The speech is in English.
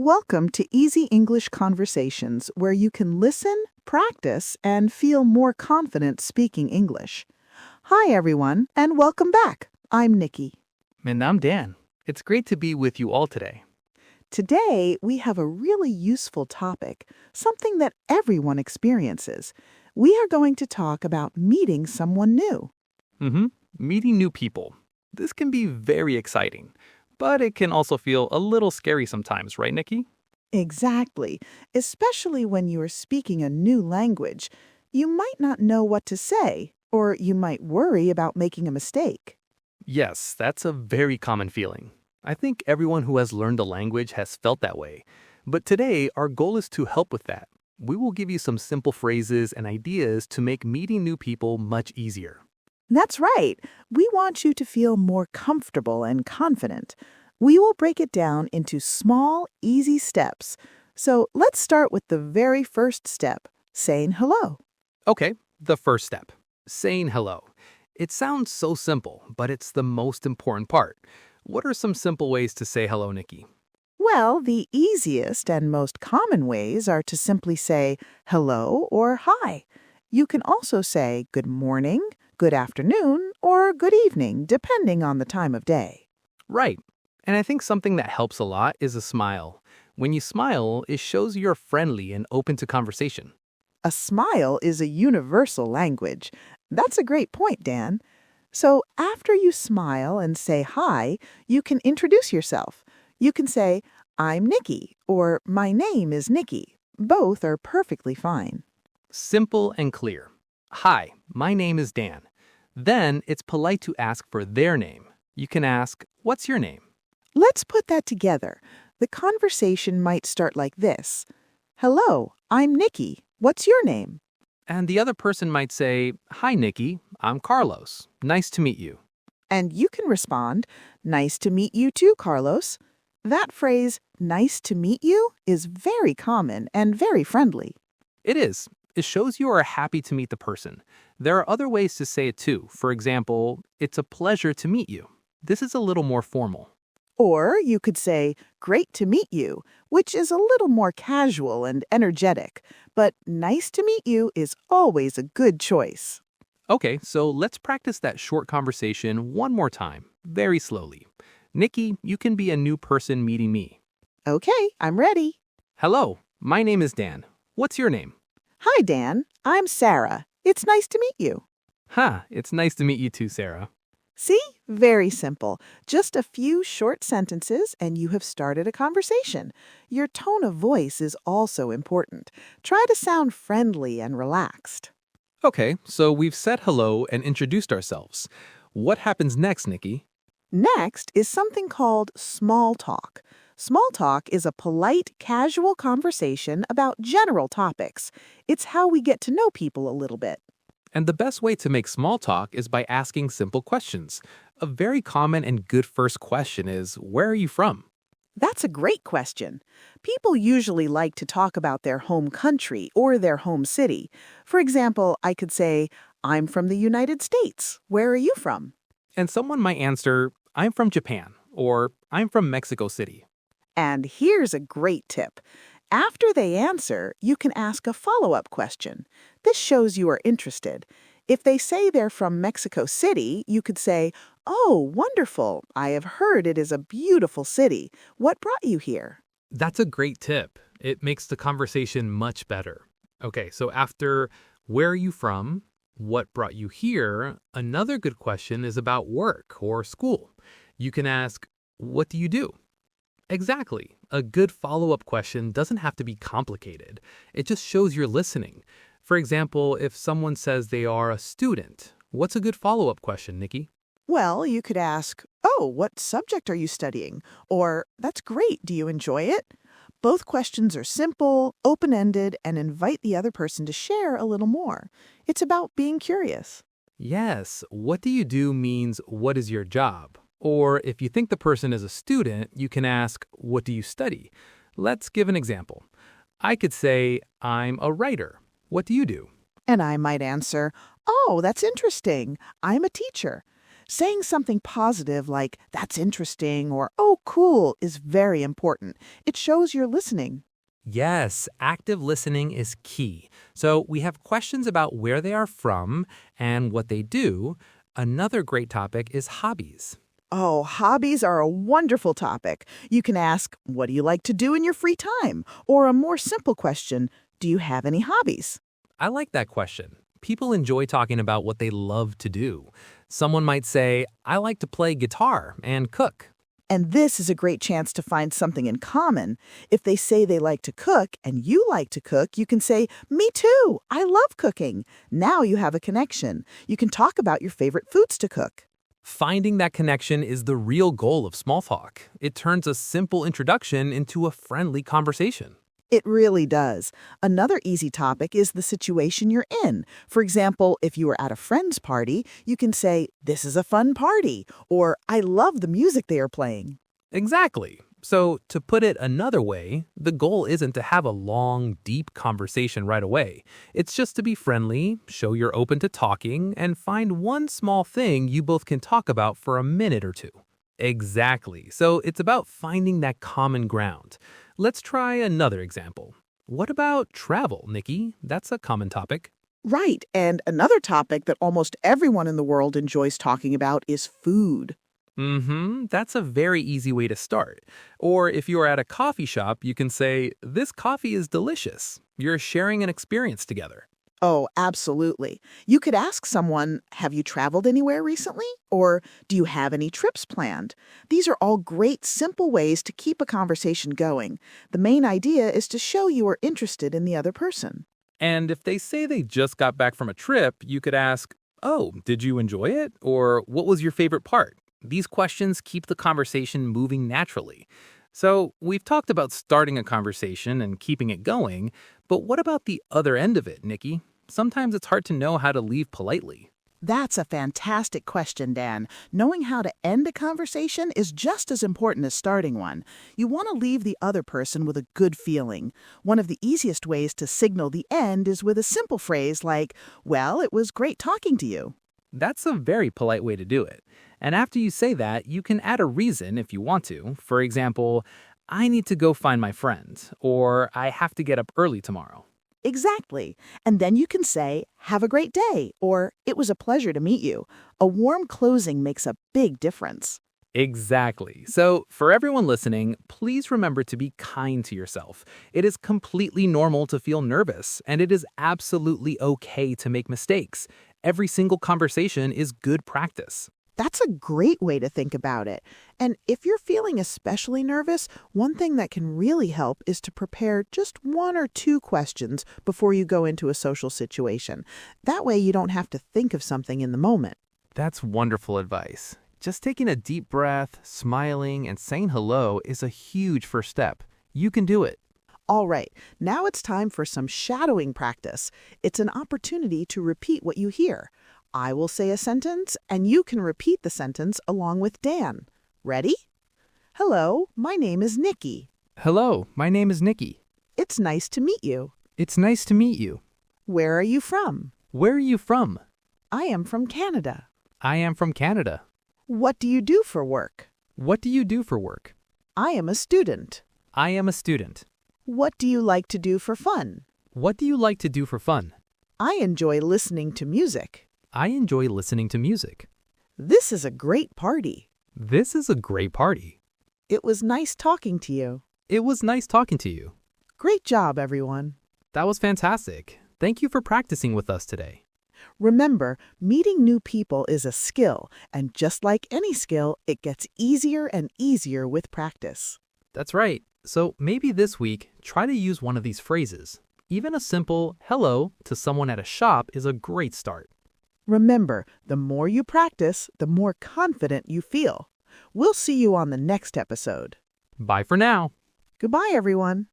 Welcome to Easy English Conversations, where you can listen, practice, and feel more confident speaking English. Hi, everyone, and welcome back. I'm Nikki. And I'm Dan. It's great to be with you all today. Today, we have a really useful topic, something that everyone experiences. We are going to talk about meeting someone new. Meeting new people. This can be very exciting, but it can also feel a little scary sometimes, right, Nikki? Exactly, especially when you are speaking a new language. You might not know what to say, or you might worry about making a mistake. Yes, that's a very common feeling. I think everyone who has learned a language has felt that way. But today, our goal is to help with that. We will give you some simple phrases and ideas to make meeting new people much easier. That's right. We want you to feel more comfortable and confident. We will break it down into small, easy steps. So let's start with the very first step, saying hello. Okay, the first step, saying hello. It sounds so simple, but it's the most important part. What are some simple ways to say hello, Nikki? Well, the easiest and most common ways are to simply say hello or hi. You can also say good morning, good afternoon, or good evening, depending on the time of day. Right. And I think something that helps a lot is a smile. When you smile, it shows you're friendly and open to conversation. A smile is a universal language. That's a great point, Dan. So after you smile and say hi, you can introduce yourself. You can say, I'm Nikki, or my name is Nikki. Both are perfectly fine. Simple and clear. Hi, my name is Dan. Then it's polite to ask for their name. You can ask, what's your name? Let's put that together. The conversation might start like this. Hello, I'm Nikki. What's your name? And the other person might say, hi, Nikki, I'm Carlos. Nice to meet you. And you can respond, nice to meet you too, Carlos. That phrase, nice to meet you, is very common and very friendly. It is. It shows you are happy to meet the person. There are other ways to say it too. For example, it's a pleasure to meet you. This is a little more formal. Or you could say, great to meet you, which is a little more casual and energetic. But nice to meet you is always a good choice. Okay, so let's practice that short conversation one more time, very slowly. Nikki, you can be a new person meeting me. Okay, I'm ready. Hello, my name is Dan. What's your name? Hi, Dan. I'm Sarah. It's nice to meet you. It's nice to meet you too, Sarah. See? Very simple. Just a few short sentences and you have started a conversation. Your tone of voice is also important. Try to sound friendly and relaxed. Okay, so we've said hello and introduced ourselves. What happens next, Nikki? Next is something called small talk. Small talk is a polite, casual conversation about general topics. It's how we get to know people a little bit. And the best way to make small talk is by asking simple questions. A very common and good first question is, where are you from? That's a great question. People usually like to talk about their home country or their home city. For example, I could say, I'm from the United States. Where are you from? And someone might answer, I'm from Japan, or I'm from Mexico City. And here's a great tip. After they answer, you can ask a follow-up question. This shows you are interested. If they say they're from Mexico City, you could say, oh, wonderful. I have heard it is a beautiful city. What brought you here? That's a great tip. It makes the conversation much better. Okay, so after where are you from, what brought you here, another good question is about work or school. You can ask, what do you do? Exactly. A good follow-up question doesn't have to be complicated. It just shows you're listening. For example, if someone says they are a student, what's a good follow-up question, Nikki? Well, you could ask, oh, what subject are you studying? Or, that's great, do you enjoy it? Both questions are simple, open-ended, and invite the other person to share a little more. It's about being curious. Yes, what do you do means what is your job? Or if you think the person is a student, you can ask, what do you study? Let's give an example. I could say, I'm a writer. What do you do? And I might answer, oh, that's interesting. I'm a teacher. Saying something positive like, that's interesting, or oh, cool, is very important. It shows you're listening. Yes, active listening is key. So we have questions about where they are from and what they do. Another great topic is hobbies. Oh, hobbies are a wonderful topic. You can ask, what do you like to do in your free time? Or a more simple question, do you have any hobbies? I like that question. People enjoy talking about what they love to do. Someone might say, I like to play guitar and cook. And this is a great chance to find something in common. If they say they like to cook and you like to cook, you can say, me too, I love cooking. Now you have a connection. You can talk about your favorite foods to cook. Finding that connection is the real goal of small talk. It turns a simple introduction into a friendly conversation. It really does. Another easy topic is the situation you're in. For example, if you are at a friend's party, you can say, this is a fun party, or I love the music they are playing. Exactly. So, to put it another way, the goal isn't to have a long, deep conversation right away. It's just to be friendly, show you're open to talking, and find one small thing you both can talk about for a minute or two. Exactly. So, it's about finding that common ground. Let's try another example. What about travel, Nikki? That's a common topic. Right, and another topic that almost everyone in the world enjoys talking about is food. That's a very easy way to start. Or if you are at a coffee shop, you can say, this coffee is delicious. You're sharing an experience together. Oh, absolutely. You could ask someone, have you traveled anywhere recently? Or do you have any trips planned? These are all great, simple ways to keep a conversation going. The main idea is to show you are interested in the other person. And if they say they just got back from a trip, you could ask, oh, did you enjoy it? Or what was your favorite part? These questions keep the conversation moving naturally. So we've talked about starting a conversation and keeping it going, but what about the other end of it, Nikki? Sometimes it's hard to know how to leave politely. That's a fantastic question, Dan. Knowing how to end a conversation is just as important as starting one. You want to leave the other person with a good feeling. One of the easiest ways to signal the end is with a simple phrase like, well, it was great talking to you. That's a very polite way to do it. And after you say that, you can add a reason if you want to. For example, I need to go find my friend, or I have to get up early tomorrow. Exactly. And then you can say, have a great day, or it was a pleasure to meet you. A warm closing makes a big difference. Exactly. So, for everyone listening, please remember to be kind to yourself. It is completely normal to feel nervous, and it is absolutely okay to make mistakes. Every single conversation is good practice. That's a great way to think about it. And if you're feeling especially nervous, one thing that can really help is to prepare just one or two questions before you go into a social situation. That way you don't have to think of something in the moment. That's wonderful advice. Just taking a deep breath, smiling, and saying hello is a huge first step. You can do it. All right, now it's time for some shadowing practice. It's an opportunity to repeat what you hear. I will say a sentence, and you can repeat the sentence along with Dan. Ready? Hello, my name is Nikki. Hello, my name is Nikki. It's nice to meet you. It's nice to meet you. Where are you from? Where are you from? I am from Canada. I am from Canada. What do you do for work? What do you do for work? I am a student. I am a student. What do you like to do for fun? What do you like to do for fun? I enjoy listening to music. I enjoy listening to music. This is a great party. This is a great party. It was nice talking to you. It was nice talking to you. Great job, everyone. That was fantastic. Thank you for practicing with us today. Remember, meeting new people is a skill, and just like any skill, it gets easier and easier with practice. That's right. So maybe this week, try to use one of these phrases. Even a simple hello to someone at a shop is a great start. Remember, the more you practice, the more confident you feel. We'll see you on the next episode. Bye for now. Goodbye, everyone.